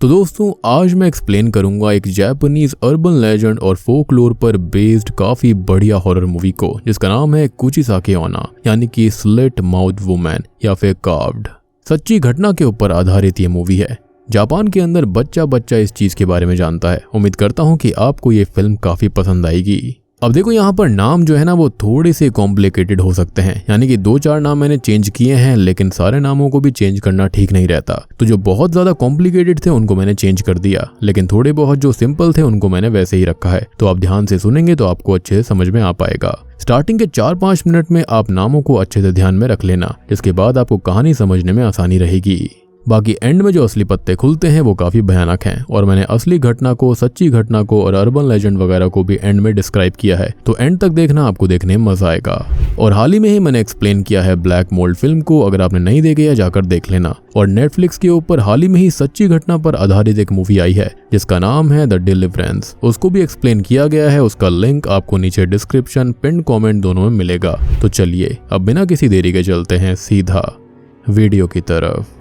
तो दोस्तों आज मैं एक्सप्लेन करूंगा एक जापानीज अर्बन लेजेंड और फोकलोर पर बेस्ड काफी बढ़िया हॉरर मूवी को जिसका नाम है कुचिसाकी ओना यानी कि स्लिट माउथ वुमन या फिर कार्व्ड। सच्ची घटना के ऊपर आधारित ये मूवी है। जापान के अंदर बच्चा बच्चा इस चीज के बारे में जानता है। उम्मीद करता हूँ कि आपको ये फिल्म काफी पसंद आएगी। अब देखो यहाँ पर नाम जो है ना वो थोड़े से कॉम्प्लिकेटेड हो सकते हैं, यानी कि 2-4 नाम मैंने चेंज किए हैं, लेकिन सारे नामों को भी चेंज करना ठीक नहीं रहता। तो जो बहुत ज्यादा कॉम्प्लिकेटेड थे उनको मैंने चेंज कर दिया, लेकिन थोड़े बहुत जो सिंपल थे उनको मैंने वैसे ही रखा है। तो आप ध्यान से सुनेंगे तो आपको अच्छे से समझ में आ पाएगा। स्टार्टिंग के 4-5 मिनट में आप नामों को अच्छे से ध्यान में रख लेना, जिसके बाद आपको कहानी समझने में आसानी रहेगी। बाकी एंड में जो असली पत्ते खुलते हैं वो काफी भयानक हैं और मैंने असली घटना को, सच्ची घटना को और अर्बन लेजेंड वगैरह को भी एंड में डिस्क्राइब किया है। तो एंड तक देखना, आपको देखने में मजा आएगा। और हाल ही में ही मैंने एक्सप्लेन किया है ब्लैक मोल्ड फिल्म को, अगर आपने नहीं देखी है जाकर देख लेना। और नेटफ्लिक्स के ऊपर हाल ही में ही सच्ची घटना पर आधारित एक मूवी आई है जिसका नाम है द डिलीवरेंस, उसको भी एक्सप्लेन किया गया है। उसका लिंक आपको नीचे डिस्क्रिप्शन, पिन कॉमेंट दोनों में मिलेगा। तो चलिए अब बिना किसी देरी के चलते हैं सीधा वीडियो की तरफ।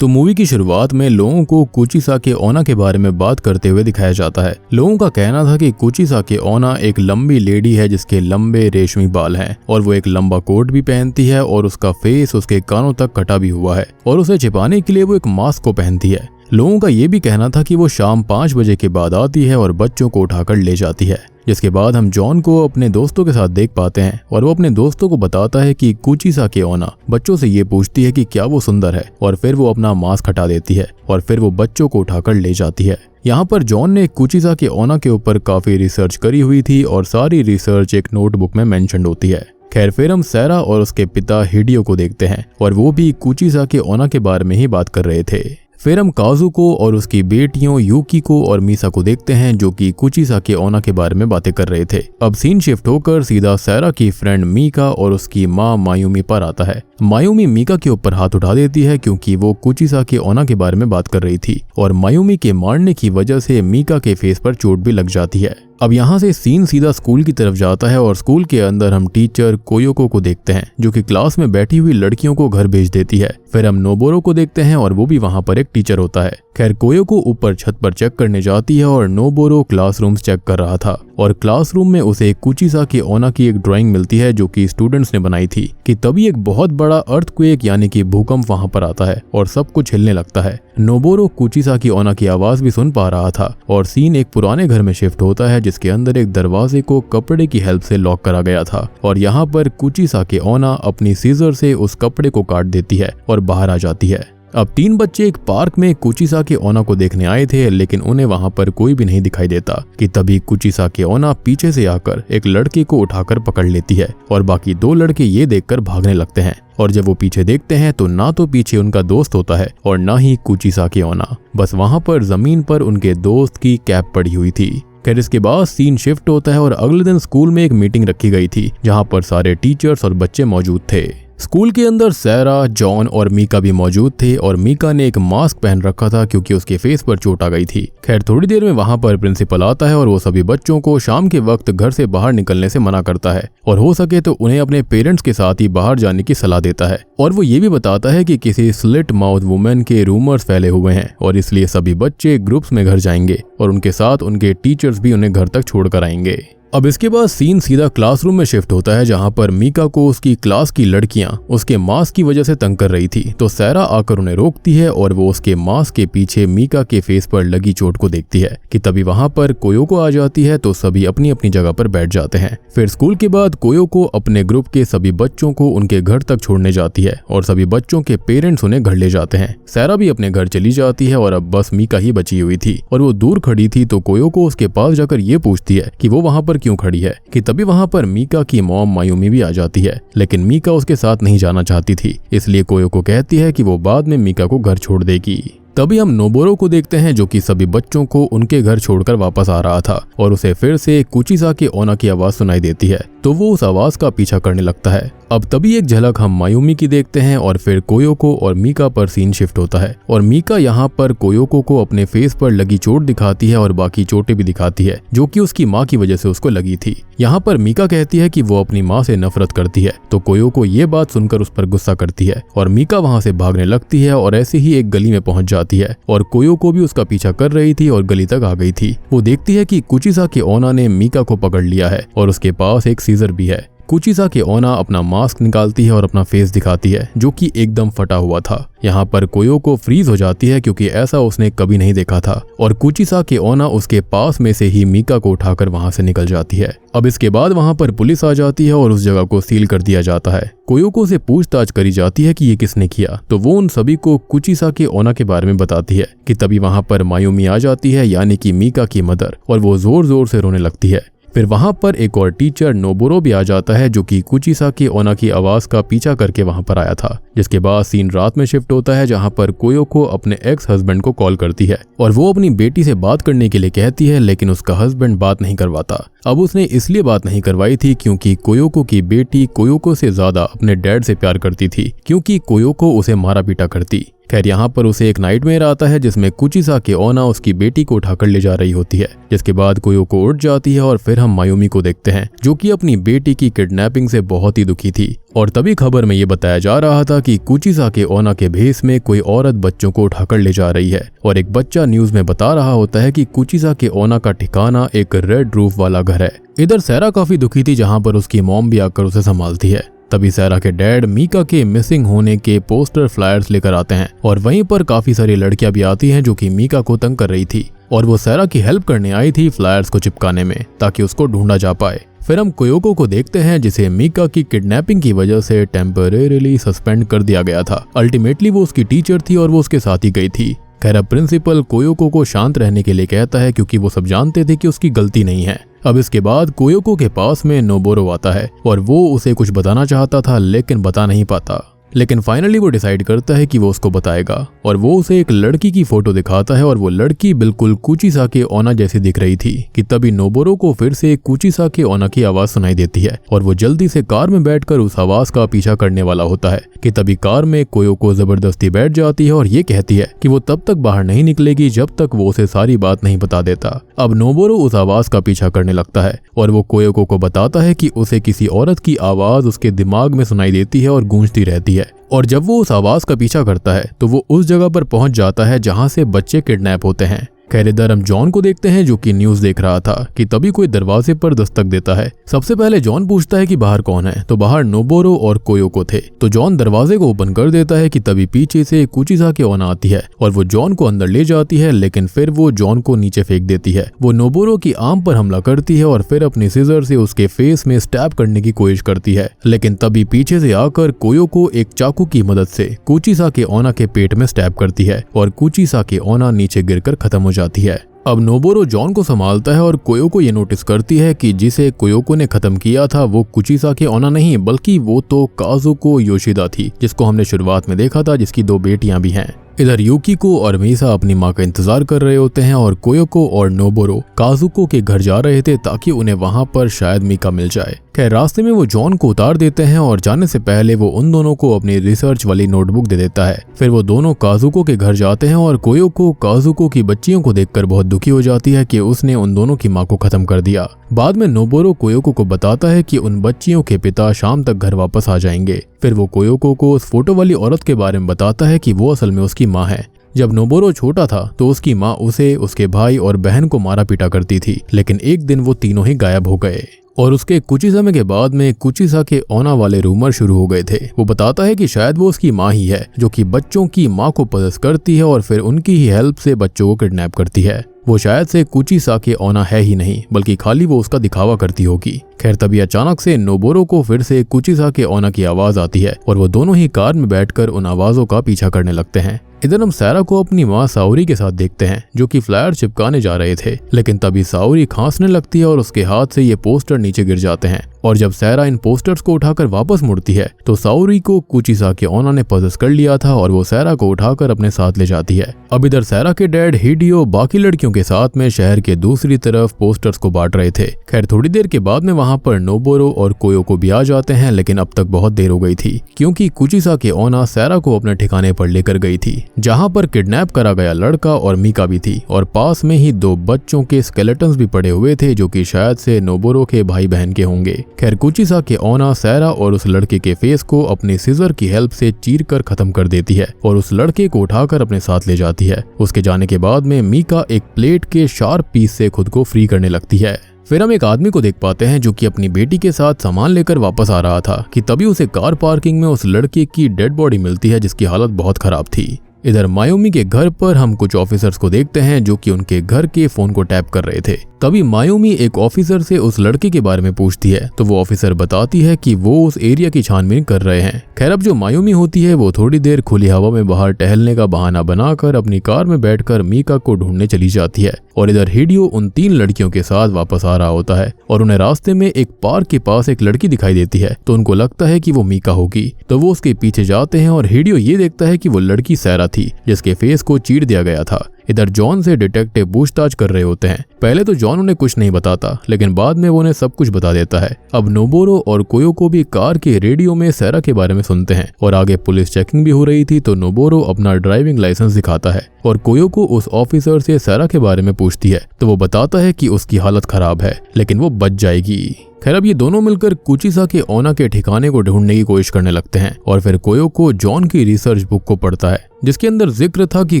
तो मूवी की शुरुआत में लोगों को कुचिसाकी ओना के बारे में बात करते हुए दिखाया जाता है। लोगों का कहना था कि कुचिसाकी ओना एक लंबी लेडी है जिसके लंबे रेशमी बाल हैं और वो एक लंबा कोट भी पहनती है और उसका फेस उसके कानों तक कटा भी हुआ है और उसे छिपाने के लिए वो एक मास्क को पहनती है। लोगों का ये भी कहना था कि वो शाम 5 बजे के बाद आती है और बच्चों को उठाकर ले जाती है। जिसके बाद हम जॉन को अपने दोस्तों के साथ देख पाते हैं और वो अपने दोस्तों को बताता है कि कुचिसाकी ओना बच्चों से ये पूछती है कि क्या वो सुंदर है और फिर वो अपना मास्क हटा देती है और फिर वो बच्चों को उठाकर ले जाती है। यहाँ पर जॉन ने कुचिसाकी ओना के ऊपर काफी रिसर्च करी हुई थी और सारी रिसर्च एक नोटबुक में मेंशन होती है। खैर फिर हम सैरा और उसके पिता हिडियो को देखते हैं और वो भी कुचिसाकी ओना के बारे में ही बात कर रहे थे। फिर हम काजुको और उसकी बेटियों यूकी और मीसा को देखते हैं जो कि कुचिसाकी ओना के बारे में बातें कर रहे थे। अब सीन शिफ्ट होकर सीधा सैरा की फ्रेंड मीका और उसकी माँ मायूमी पर आता है। मायूमी मीका के ऊपर हाथ उठा देती है क्योंकि वो कुचिसाकी ओना के बारे में बात कर रही थी और मायूमी के मारने की वजह से मीका के फेस पर चोट भी लग जाती है। अब यहाँ से सीन सीधा स्कूल की तरफ जाता है और स्कूल के अंदर हम टीचर कोयोको को देखते हैं जो कि क्लास में बैठी हुई लड़कियों को घर भेज देती है। फिर हम नोबोरो को देखते हैं और वो भी वहाँ पर एक टीचर होता है। खैर कोयोको ऊपर छत पर चेक करने जाती है और नोबोरो क्लासरूम्स चेक कर रहा था और क्लासरूम में उसे कुचिसाकी ओना की एक ड्राइंग मिलती है जो कि स्टूडेंट्स ने बनाई थी कि तभी एक बहुत बड़ा अर्थक्वेक यानी कि भूकंप वहां पर आता है और सब कुछ हिलने लगता है। नोबोरो कुचिसाकी ओना की आवाज भी सुन पा रहा था और सीन एक पुराने घर में शिफ्ट होता है जिसके अंदर एक दरवाजे को कपड़े की हेल्प से लॉक करा गया था और यहाँ पर कुचिसाकी ओना अपनी सीजर से उस कपड़े को काट देती है और बाहर आ जाती है। अब 3 बच्चे एक पार्क में कुचिसाकी ओना को देखने आए थे लेकिन उन्हें वहां पर कोई भी नहीं दिखाई देता कि तभी कुचिसाकी ओना पीछे से आकर एक लड़के को उठाकर पकड़ लेती है और बाकी 2 लड़के ये देखकर भागने लगते हैं और जब वो पीछे देखते हैं तो ना तो पीछे उनका दोस्त होता है और ना ही कुचिसाकी ओना, बस वहां पर जमीन पर उनके दोस्त की कैप पड़ी हुई थी। खैर इसके बाद सीन शिफ्ट होता है और अगले दिन स्कूल में एक मीटिंग रखी गई थी जहां पर सारे टीचर्स और बच्चे मौजूद थे। स्कूल के अंदर सैरा, जॉन और मीका भी मौजूद थे और मीका ने एक मास्क पहन रखा था क्योंकि उसके फेस पर चोट आ गई थी। खैर थोड़ी देर में वहां पर प्रिंसिपल आता है और वो सभी बच्चों को शाम के वक्त घर से बाहर निकलने से मना करता है और हो सके तो उन्हें अपने पेरेंट्स के साथ ही बाहर जाने की सलाह देता है और वो ये भी बताता है कि किसी स्लिट माउथ वुमेन के रूमर्स फैले हुए हैं और इसलिए सभी बच्चे ग्रुप्स में घर जाएंगे और उनके साथ उनके टीचर्स भी उन्हें घर तक छोड़ कर आएंगे। अब इसके बाद सीन सीधा क्लासरूम में शिफ्ट होता है जहां पर मीका को उसकी क्लास की लड़कियां उसके मास्क की वजह से तंग कर रही थी। तो सैरा आकर उन्हें रोकती है और वो उसके मास्क के पीछे मीका के फेस पर लगी चोट को देखती है कि तभी वहां पर कोयोको आ जाती है तो सभी अपनी अपनी जगह पर बैठ जाते हैं। फिर स्कूल के बाद कोयोको अपने ग्रुप के सभी बच्चों को उनके घर तक छोड़ने जाती है और सभी बच्चों के पेरेंट्स उन्हें घर ले जाते हैं। सैरा भी अपने घर चली जाती है और अब बस मीका ही बची हुई थी और वो दूर खड़ी थी तो कोयोको उसके पास जाकर ये पूछती है कि वो वहां पर क्यों खड़ी है कि तभी वहां पर मीका की मॉम मायूमी भी आ जाती है लेकिन मीका उसके साथ नहीं जाना चाहती थी, इसलिए कोयोको कहती है कि वो बाद में मीका को घर छोड़ देगी। तभी हम नोबोरो को देखते हैं जो कि सभी बच्चों को उनके घर छोड़कर वापस आ रहा था और उसे फिर से कुचिसाकी ओना की आवाज सुनाई देती है तो वो उस आवाज का पीछा करने लगता है। अब तभी एक झलक हम मायूमी की देखते हैं और फिर कोयोको और मीका पर सीन शिफ्ट होता है और मीका यहाँ पर कोयोको को अपने फेस पर लगी चोट दिखाती है और बाकी चोटें भी दिखाती है जो कि उसकी माँ की वजह से उसको लगी थी। यहाँ पर मीका कहती है कि वो अपनी माँ से नफरत करती है, तो कोयोको ये बात सुनकर उस पर गुस्सा करती है और मीका वहाँ से भागने लगती है और ऐसे ही एक गली में पहुंच जाती है और कोयोको भी उसका पीछा कर रही थी और गली तक आ गई थी। वो देखती है कि कुचिसाकी ओना ने मीका को पकड़ लिया है और उसके पास एक सीजर भी है। कुचिसाकी ओना अपना मास्क निकालती है और अपना फेस दिखाती है जो कि एकदम फटा हुआ था। यहाँ पर कोयोको फ्रीज हो जाती है क्योंकि ऐसा उसने कभी नहीं देखा था और कुचिसाकी ओना उसके पास में से ही मीका को उठाकर वहां से निकल जाती है। अब इसके बाद वहां पर पुलिस आ जाती है और उस जगह को सील कर दिया जाता है। कोयोको से पूछताछ करी जाती है कि ये किसने किया, तो वो उन सभी को कुचिसाकी ओना के बारे में बताती है कि तभी वहां पर मायूमी आ जाती है यानी कि मीका की मदर, और वो जोर जोर से रोने लगती है। फिर वहां पर एक और टीचर नोबोरो भी आ जाता है जो कि कुचिसाकी ओना की आवाज का पीछा करके वहां पर आया था। जिसके बाद सीन रात में शिफ्ट होता है जहां पर कोयोको अपने एक्स हस्बैंड को कॉल करती है और वो अपनी बेटी से बात करने के लिए कहती है, लेकिन उसका हस्बैंड बात नहीं करवाता। अब उसने इसलिए बात नहीं करवाई थी क्योंकि कोयोको की बेटी कोयोको से ज्यादा अपने डैड से प्यार करती थी, क्योंकि कोयोको उसे मारा पीटा करती। खैर यहाँ पर उसे एक नाइटमेयर आता है जिसमें कुचिसाकी ओना उसकी बेटी को उठाकर ले जा रही होती है। जिसके बाद कोयोको उठ जाती है और फिर हम मायूमी को देखते हैं जो कि अपनी बेटी की किडनैपिंग से बहुत ही दुखी थी। और तभी खबर में ये बताया जा रहा था कि कुचिसाकी ओना के भेस में कोई औरत बच्चों को उठाकर ले जा रही है और एक बच्चा न्यूज में बता रहा होता है कि कुचिसाकी ओना का ठिकाना एक रेड रूफ वाला घर है। इधर सैरा काफी दुखी थी जहाँ पर उसकी मॉम भी आकर उसे संभालती है। तभी सैरा के डैड मीका के मिसिंग होने के पोस्टर फ्लायर्स लेकर आते हैं और वहीं पर काफी सारी लड़कियां भी आती हैं जो कि मीका को तंग कर रही थी और वो सैरा की हेल्प करने आई थी फ्लायर्स को चिपकाने में ताकि उसको ढूंढा जा पाए। फिर हम कोयोको को देखते हैं जिसे मीका की किडनैपिंग की वजह से टेम्परेरीली सस्पेंड कर दिया गया था। अल्टीमेटली वो उसकी टीचर थी और वो उसके साथ ही गई थी। खैर अब प्रिंसिपल कोयोको को शांत रहने के लिए कहता है क्योंकि वो सब जानते थे कि उसकी गलती नहीं है। अब इसके बाद कोयोको के पास में नोबोरो आता है और वो उसे कुछ बताना चाहता था लेकिन बता नहीं पाता, लेकिन फाइनली वो डिसाइड करता है कि वो उसको बताएगा और वो उसे एक लड़की की फोटो दिखाता है और वो लड़की बिल्कुल कुचिसाकी ओना जैसी दिख रही थी कि तभी नोबोरो को फिर से कुचिसाकी ओना की आवाज सुनाई देती है और वो जल्दी से कार में बैठकर उस आवाज का पीछा करने वाला होता है कि तभी कार में कोयोको जबरदस्ती बैठ जाती है और ये कहती है कि वो तब तक बाहर नहीं निकलेगी जब तक वो उसे सारी बात नहीं बता देता। अब नोबोरो उस आवाज का पीछा करने लगता है और वो कोयोको को बताता है कि उसे किसी औरत की आवाज उसके दिमाग में सुनाई देती है और गूंजती रहती है और जब वो उस आवाज का पीछा करता है तो वो उस जगह पर पहुंच जाता है जहां से बच्चे किडनैप होते हैं। खैर इधर हम जॉन को देखते हैं जो कि न्यूज देख रहा था कि तभी कोई दरवाजे पर दस्तक देता है। सबसे पहले जॉन पूछता है कि बाहर कौन है, तो बाहर नोबोरो और कोयोको थे। तो जॉन दरवाजे को ओपन कर देता है कि तभी पीछे से कुचिसाकी ओना आती है और वो जॉन को अंदर ले जाती है, लेकिन फिर वो जॉन को नीचे फेंक देती है। वो नोबोरो की आर्म पर हमला करती है और फिर अपनी सीजर से उसके फेस में स्टैब करने की कोशिश करती है, लेकिन तभी पीछे से आकर कोयोको एक चाकू की मदद से कुचिसाकी ओना के पेट में स्टैब करती है और कुचिसाकी ओना नीचे गिरकर खत्म हो जाती है। अब नोबोरो जॉन को संभालता है और कोयोको ये नोटिस करती है कि जिसे कोयोको ने खत्म किया था वो कुचिसाकी ओना नहीं बल्कि वो तो काजुको योशिदा थी जिसको हमने शुरुआत में देखा था, जिसकी 2 बेटियां भी हैं। इधर युकिको और मीसा अपनी माँ का इंतजार कर रहे होते हैं और कोयोको और नोबोरो काजुको के घर जा रहे थे ताकि उन्हें वहां पर शायद मीका मिल जाए। खैर रास्ते में वो जॉन को उतार देते हैं और जाने से पहले वो उन दोनों को अपनी रिसर्च वाली नोटबुक दे देता है। फिर वो दोनों काजुको के घर जाते हैं और कोयोको काजुको की बच्चियों को देखकर बहुत दुखी हो जाती है कि उसने उन दोनों की माँ को खत्म कर दिया। बाद में नोबोरो कोयोको को बताता है कि उन बच्चियों के पिता शाम तक घर वापस आ जाएंगे। फिर वो कोयोको को उस फोटो वाली औरत के बारे में बताता है कि वो असल में उसकी माँ है। जब नोबोरो छोटा था तो उसकी माँ उसे, उसके भाई और बहन को मारा पीटा करती थी, लेकिन एक दिन वो तीनों ही गायब हो गए और उसके कुछ ही समय के बाद में कुचिसाकी ओना वाले रूमर शुरू हो गए थे। वो बताता है कि शायद वो उसकी माँ ही है जो कि बच्चों की माँ को पजस करती है और फिर उनकी ही हेल्प से बच्चों को किडनैप करती है। वो शायद से कुचिसाकी ओना है ही नहीं बल्कि खाली वो उसका दिखावा करती होगी। खैर तभी अचानक से नोबोरो को फिर से कुचिसाकी ओना की आवाज आती है और वो दोनों ही कार में बैठकर उन आवाजों का पीछा करने लगते हैं। इधर हम सैरा को अपनी माँ साओरी के साथ देखते हैं जो कि फ्लायर चिपकाने जा रहे थे, लेकिन तभी साओरी खांसने लगती है और उसके हाथ से ये पोस्टर नीचे गिर जाते हैं और जब सैरा इन पोस्टर्स को उठाकर वापस मुड़ती है तो साओरी को कुचिसाकी ओना ने पजेस कर लिया था और वो सैरा को उठाकर अपने साथ ले जाती है। अब इधर सैरा के डैड हिडियो बाकी लड़कियों के साथ में शहर के दूसरी तरफ पोस्टर्स को बांट रहे थे। खैर थोड़ी देर के बाद में वहां पर नोबोरो और कोयोको भी आ जाते हैं, लेकिन अब तक बहुत देर हो गई थी क्योंकि कुचिसाकी ओना सैरा को अपने ठिकाने पर लेकर गई थी जहां पर किडनैप करा गया लड़का और मीका भी थी और पास में ही 2 बच्चों के स्केलेटन्स भी पड़े हुए थे जो कि शायद से नोबोरो के भाई बहन के होंगे। खैर कुचिसाकी ओना सैरा और उस लड़के के फेस को अपने सीजर की हेल्प से चीर कर खत्म कर देती है और उस लड़के को उठाकर अपने साथ ले जाती है। उसके जाने के बाद में मीका एक प्लेट के शार्प पीस से खुद को फ्री करने लगती है। फिर हम एक आदमी को देख पाते हैं जो कि अपनी बेटी के साथ सामान लेकर वापस आ रहा था कि तभी उसे कार पार्किंग में उस लड़के की डेड बॉडी मिलती है जिसकी हालत बहुत खराब थी। इधर मायोमी के घर पर हम कुछ ऑफिसर्स को देखते हैं जो कि उनके घर के फोन को टैप कर रहे थे। तभी मायोमी एक ऑफिसर से उस लड़के के बारे में पूछती है तो वो ऑफिसर बताती है कि वो उस एरिया की छानबीन कर रहे हैं। खैर अब जो मायोमी होती है वो थोड़ी देर खुली हवा में बाहर टहलने का बहाना बनाकर अपनी कार में बैठकर मीका को ढूंढने चली जाती है और इधर हिडियो उन 3 लड़कियों के साथ वापस आ रहा होता है और उन्हें रास्ते में एक पार्क के पास एक लड़की दिखाई देती है तो उनको लगता है कि वो मीका होगी, तो वो उसके पीछे जाते हैं और हिडियो ये देखता है कि वो लड़की सैरा थी जिसके फेस को चीर दिया गया था। इधर जॉन से डिटेक्टिव पूछताछ कर रहे होते हैं। पहले तो जॉन उन्हें कुछ नहीं बताता लेकिन बाद में वो उन्हें सब कुछ बता देता है। अब नोबोरो और कोयोको भी कार के रेडियो में सैरा के बारे में सुनते हैं और आगे पुलिस चेकिंग भी हो रही थी तो नोबोरो अपना ड्राइविंग लाइसेंस दिखाता है और कोयोको उस ऑफिसर से सैरा के बारे में पूछती है तो वो बताता है कि उसकी हालत खराब है लेकिन वो बच जाएगी। खैर अब ये दोनों मिलकर कुचिसाकी ओना के ठिकाने को ढूंढने की कोशिश करने लगते हैं और फिर कोयोको जॉन की रिसर्च बुक को पढ़ता है जिसके अंदर जिक्र था कि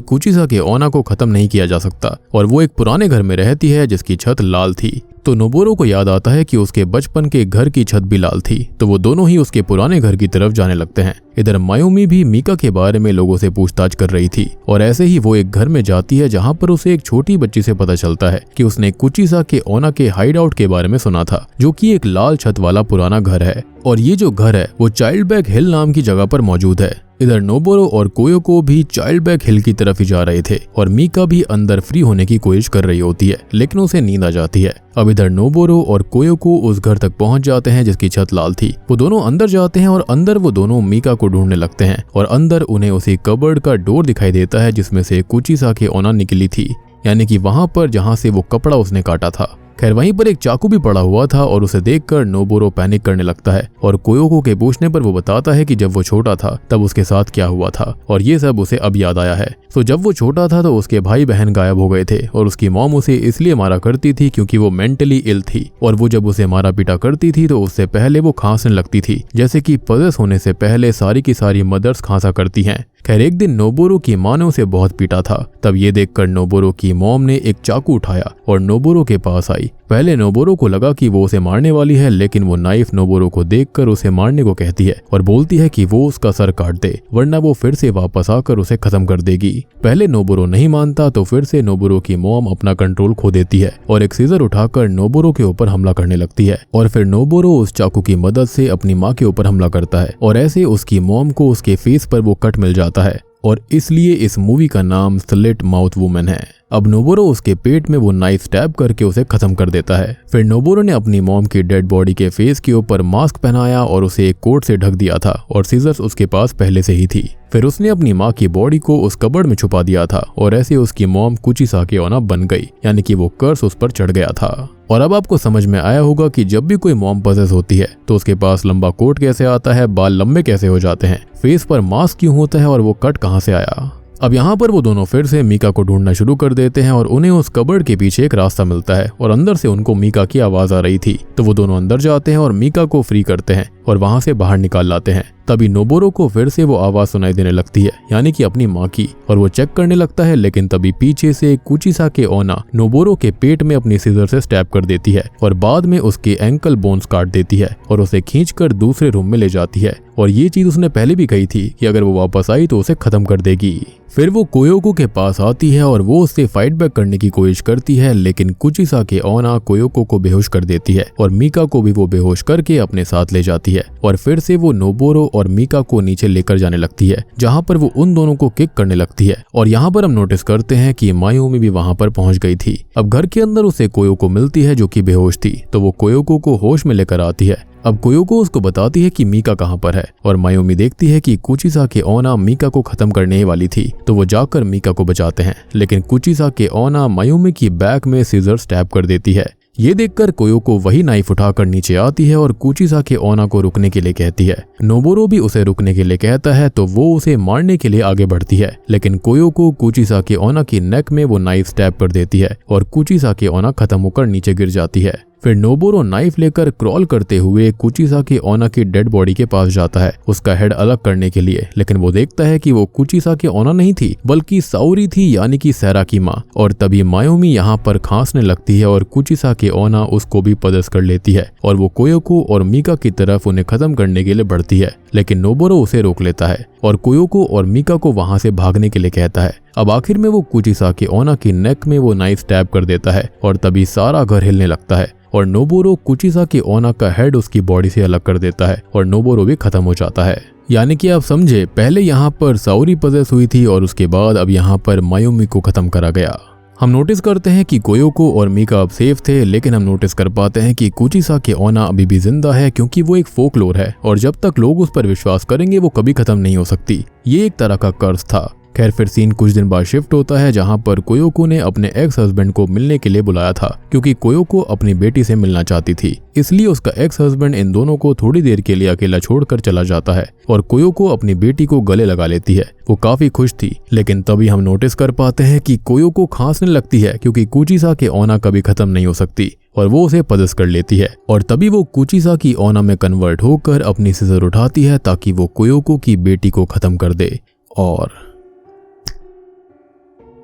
कुचिसाकी ओना को खत्म नहीं किया जा सकता और वो एक पुराने घर में रहती है जिसकी छत लाल थी। तो नोबोरो को याद आता है कि उसके बचपन के घर की छत भी लाल थी तो वो दोनों ही उसके पुराने घर की तरफ जाने लगते हैं। इधर मायोमी भी मीका के बारे में लोगों से पूछताछ कर रही थी और ऐसे ही वो एक घर में जाती है जहां पर उसे एक छोटी बच्ची से पता चलता है कि उसने कुचिसाकी ओना के हाइड आउट के बारे में सुना था जो कि एक लाल छत वाला पुराना घर है और ये जो घर है वो चाइल्ड बैक हिल नाम की जगह पर मौजूद है। इधर नोबोरो और कोयोको भी चाइल्ड बैक हिल की तरफ ही जा रहे थे और मीका भी अंदर फ्री होने की कोशिश कर रही होती है लेकिन उसे नींद आ जाती है। अब इधर नोबोरो और कोयोको उस घर तक पहुंच जाते हैं जिसकी छत लाल थी। वो दोनों अंदर जाते हैं और अंदर वो दोनों मीका को ढूंढने लगते हैं और अंदर उन्हें उसी कबर्ड का डोर दिखाई देता है जिसमें से कुचिसाकी ओना निकली थी, यानी कि वहां पर जहां से वो कपड़ा उसने काटा था। खैर वहीं पर एक चाकू भी पड़ा हुआ था और उसे देखकर नोबोरो पैनिक करने लगता है और कोयोको के पूछने पर वो बताता है कि जब वो छोटा था तब उसके साथ क्या हुआ था और ये सब उसे अब याद आया है। तो जब वो छोटा था तो उसके भाई बहन गायब हो गए थे और उसकी मॉम उसे इसलिए मारा करती थी क्योंकि वो मेंटली इल थी और वो जब उसे मारा पीटा करती थी तो उससे पहले वो खांसने लगती थी जैसे कि पजेस होने से पहले सारी की सारी मदर्स खांसा करती हैं। खैर एक दिन नोबोरो की माँ ने उसे बहुत पीटा था। तब ये देखकर नोबोरो की मॉम ने एक चाकू उठाया और नोबोरो के पास आई। पहले नोबोरो को लगा कि वो उसे मारने वाली है लेकिन वो नाइफ नोबोरो को देखकर उसे मारने को कहती है और बोलती है कि वो उसका सर काट दे वरना वो फिर से वापस आकर उसे खत्म कर देगी। पहले नोबोरो नहीं मानता तो फिर से नोबोरो की मॉम अपना कंट्रोल खो देती है और एक सीजर उठाकर नोबोरो के ऊपर हमला करने लगती है और फिर नोबोरो उस चाकू की मदद से अपनी माँ के ऊपर हमला करता है और ऐसे उसकी मॉम को उसके फेस पर वो कट मिल जाता है और इसलिए इस मूवी का नाम स्लिट माउथ वुमन है। अब नोबोरो उसके पेट में वो नाइफ स्टैब करके उसे खत्म कर देता है। फिर नोबोरो ने अपनी मॉम की डेड बॉडी के फेस के ऊपर मास्क पहनाया और उसे एक कोट से ढक दिया था और सीजर्स उसके पास पहले से ही थी। फिर उसने अपनी माँ की बॉडी को उस कबर्ड में छुपा दिया था और ऐसे उसकी मॉम कुचिसाकी ओना बन गई, यानी कि वो कर्स उस पर चढ़ गया था। और अब आपको समझ में आया होगा कि जब भी कोई मॉम पजेस होती है तो उसके पास लंबा कोट कैसे आता है, बाल लंबे कैसे हो जाते हैं, फेस पर मास्क क्यों होता है और वो कट कहाँ से आया। अब यहाँ पर वो दोनों फिर से मीका को ढूंढना शुरू कर देते हैं और उन्हें उस कबर्ड के पीछे एक रास्ता मिलता है और अंदर से उनको मीका की आवाज आ रही थी। तो वो दोनों अंदर जाते हैं और मीका को फ्री करते हैं और वहां से बाहर निकाल लाते हैं। तभी नोबोरो को फिर से वो आवाज सुनाई देने लगती है, यानी कि अपनी माँ की, और वो चेक करने लगता है लेकिन तभी पीछे से कुचिसाकी ओना नोबोरो के पेट में अपनी सीजर से स्टैब कर देती है और बाद में उसके एंकल बोन्स काट देती है और उसे खींचकर दूसरे रूम में ले जाती है। और ये चीज उसने पहले भी कही थी कि अगर वो वापस आई तो उसे खत्म कर देगी। फिर वो कोयोको के पास आती है और वो उससे फाइट बैक करने की कोशिश करती है, लेकिन कुचिसाके ओना कोयोको को बेहोश कर देती है और मीका को भी वो बेहोश करके अपने साथ ले जाती है और फिर से वो नोबोरो और मीका को नीचे लेकर जाने लगती है, जहाँ पर वो उन दोनों को किक करने लगती है। और यहाँ पर हम नोटिस करते हैं कि मायोमी भी वहाँ पर पहुँच गई थी। अब घर के अंदर उसे कोयोको मिलती है जो कि बेहोश थी, तो वो कोयोको को होश में लेकर आती है। अब कोयोको उसको बताती है कि मीका कहाँ पर है और मायोमी देखती है कि कुचिसाके ओना मीका को खत्म करने वाली थी, तो वो जाकर मीका को बचाते हैं, लेकिन कुचिसाके ओना मायोमी की बैक में सीजर स्टैब कर देती है। ये देखकर कोयोको वही नाइफ उठाकर नीचे आती है और कुचिसाके ओना को रुकने के लिए कहती है। नोबोरो भी उसे रुकने के लिए कहता है, तो वो उसे मारने के लिए आगे बढ़ती है, लेकिन कोयोको कुचिसाके ओना की नेक में वो नाइफ स्टैब कर देती है और कुचिसाके ओना खत्म होकर नीचे गिर जाती है। फिर नोबोरो नाइफ लेकर क्रॉल करते हुए कुचिसाके ओना की डेड बॉडी के पास जाता है उसका हेड अलग करने के लिए, लेकिन वो देखता है कि वो कुचिसाके ओना नहीं थी बल्कि साओरी थी, यानी कि सैरा की माँ। और तभी मायोमी यहाँ पर खांसने लगती है और कुचिसाके ओना उसको भी पदस कर लेती है और वो कोयोको और मीका की तरफ उन्हें खत्म करने के लिए बढ़ती है, लेकिन नोबोरो उसे रोक लेता है और कोयोको और मीका को वहां से भागने के लिए कहता है। अब आखिर में वो कुचिसाके ओना की नेक में वो नाइफ स्टैब कर देता है और तभी सारा घर हिलने लगता है और नोबोरो कुचिसाके ओना का हेड उसकी बॉडी से अलग कर देता है और नोबोरो भी खत्म हो जाता है। यानी कि आप समझे, पहले यहाँ पर साओरी पजेस हुई थी और उसके बाद अब यहाँ पर मायोमी को खत्म करा गया। हम नोटिस करते हैं कि कोयोको और मीका अब सेफ थे, लेकिन हम नोटिस कर पाते हैं कि कुचिसाके ओना अभी भी जिंदा है, क्योंकि वो एक फोकलोर है और जब तक लोग उस पर विश्वास करेंगे वो कभी खत्म नहीं हो सकती। ये एक तरह का कर्ज था। खैर फिर सीन कुछ दिन बाद शिफ्ट होता है, जहां पर कोयोको ने अपने एक्स हस्बैंड को मिलने के लिए बुलाया था, क्योंकि कोयोको अपनी बेटी से मिलना चाहती थी। इसलिए उसका एक्स हस्बैंड इन दोनों को थोड़ी देर के लिए अकेला छोड़कर चला जाता है और कोयोको अपनी बेटी को गले लगा लेती है। वो काफी खुश थी, लेकिन तभी हम नोटिस कर पाते हैं कि कोयोको खांसने लगती है, क्योंकि कुचिसाके ओना कभी खत्म नहीं हो सकती और वो उसे पदस कर लेती है। और तभी वो कुचिसाके ओना में कन्वर्ट होकर अपनी सिजर उठाती है ताकि वो कोयोको की बेटी को खत्म कर दे। और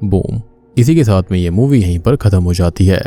बूम, इसी के साथ में ये मूवी यहीं पर खत्म हो जाती है।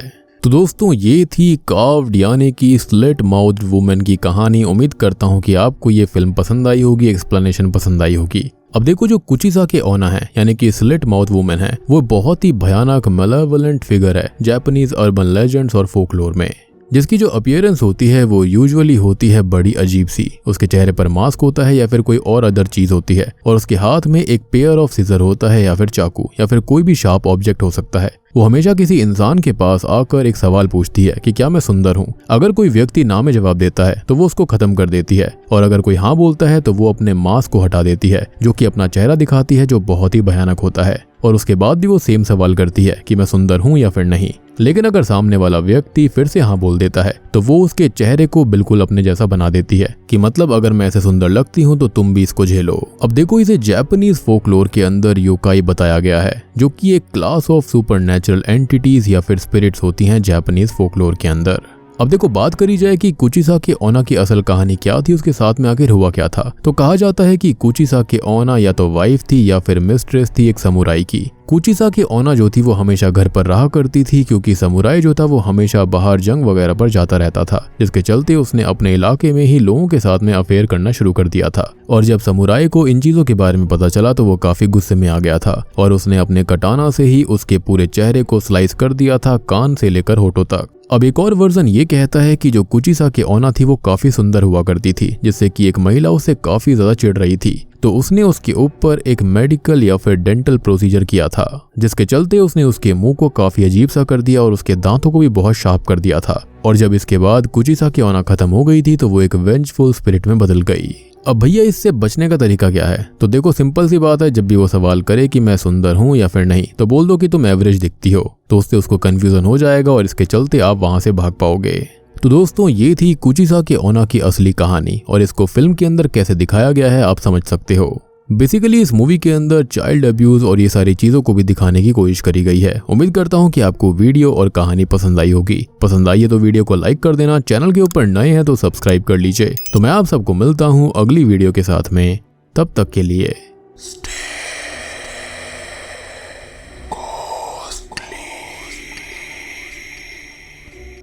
तो दोस्तों, ये थी कार्व्ड यानी कि स्लिट माउथ वुमेन की कहानी। उम्मीद करता हूँ कि आपको ये फिल्म पसंद आई होगी, एक्सप्लेनेशन पसंद आई होगी। अब देखो, जो कुचिसाके ओना है यानी कि स्लिट माउथ वुमेन है, वो बहुत ही भयानक मैलेवोलेंट फिगर है जापानीज अर्बन लेजेंड्स और फोकलोर में, जिसकी जो अपीयरेंस होती है वो यूजुअली होती है बड़ी अजीब सी। उसके चेहरे पर मास्क होता है या फिर कोई और अदर चीज होती है और उसके हाथ में एक पेयर ऑफ सीजर होता है या फिर चाकू या फिर कोई भी शार्प ऑब्जेक्ट हो सकता है। वो हमेशा किसी इंसान के पास आकर एक सवाल पूछती है कि क्या मैं सुंदर हूँ। अगर कोई व्यक्ति ना में जवाब देता है तो वो उसको खत्म कर देती है और अगर कोई हाँ बोलता है तो वो अपने मास्क को हटा देती है, जो कि अपना चेहरा दिखाती है, जो बहुत ही भयानक होता है। और उसके बाद भी वो सेम सवाल करती है कि मैं सुंदर हूँ या फिर नहीं। लेकिन अगर सामने वाला व्यक्ति फिर से हाँ बोल देता है तो वो उसके चेहरे को बिल्कुल अपने जैसा बना देती है कि मतलब अगर मैं ऐसे सुंदर लगती हूँ तो तुम भी इसको झेलो। अब देखो, इसे जापानीज फोकलोर के अंदर योकाई बताया गया है, जो कि एक क्लास ऑफ सुपरनैचुरल एंटिटीज या फिर स्पिरिट्स होती हैं जापानीज फोकलोर के अंदर। अब देखो, बात करी जाए कि कुचिसाके ओना की असल कहानी क्या थी, उसके साथ में आखिर हुआ क्या था, तो कहा जाता है कि कुचिसाके ओना या तो वाइफ थी या फिर मिस्ट्रेस थी एक समुराई की। कुचिसाके ओना जो थी वो हमेशा घर पर रहा करती थी, क्योंकि समुराई जो था वो हमेशा बाहर जंग वगैरह पर जाता रहता था, जिसके चलते उसने अपने इलाके में ही लोगों के साथ में अफेयर करना शुरू कर दिया था। और जब समुराई को इन चीजों के बारे में पता चला तो वो काफी गुस्से में आ गया था और उसने अपने कटाना से ही उसके पूरे चेहरे को स्लाइस कर दिया था, कान से लेकर होठों तक। अब एक और वर्जन ये कहता है कि जो कुचिसाके ओना थी वो काफी सुंदर हुआ करती थी, जिससे कि एक महिला उसे काफी ज्यादा चिढ़ रही थी, तो उसने उसके ऊपर एक मेडिकल या फिर डेंटल प्रोसीजर किया था, जिसके चलते उसने उसके मुंह को काफी अजीब सा कर दिया और उसके दांतों को भी बहुत शार्प कर दिया था। और जब इसके बाद कुचिसाके ओना खत्म हो गई थी तो वो एक वेंजफुल स्पिरिट में बदल गई। अब भैया, इससे बचने का तरीका क्या है? तो देखो, सिंपल सी बात है, जब भी वो सवाल करे कि मैं सुंदर हूँ या फिर नहीं, तो बोल दो कि तुम एवरेज दिखती हो, तो उससे उसको कंफ्यूजन हो जाएगा और इसके चलते आप वहां से भाग पाओगे। तो दोस्तों, ये थी कुचिसाके ओना की असली कहानी और इसको फिल्म के अंदर कैसे दिखाया गया है आप समझ सकते हो। बेसिकली इस मूवी के अंदर चाइल्ड अब्यूज और ये सारी चीजों को भी दिखाने की कोशिश करी गई है। उम्मीद करता हूँ कि आपको वीडियो और कहानी पसंद आई होगी। पसंद आई है तो वीडियो को लाइक कर देना, चैनल के ऊपर नए हैं तो सब्सक्राइब कर लीजिए। तो मैं आप सबको मिलता हूँ अगली वीडियो के साथ में, तब तक के लिए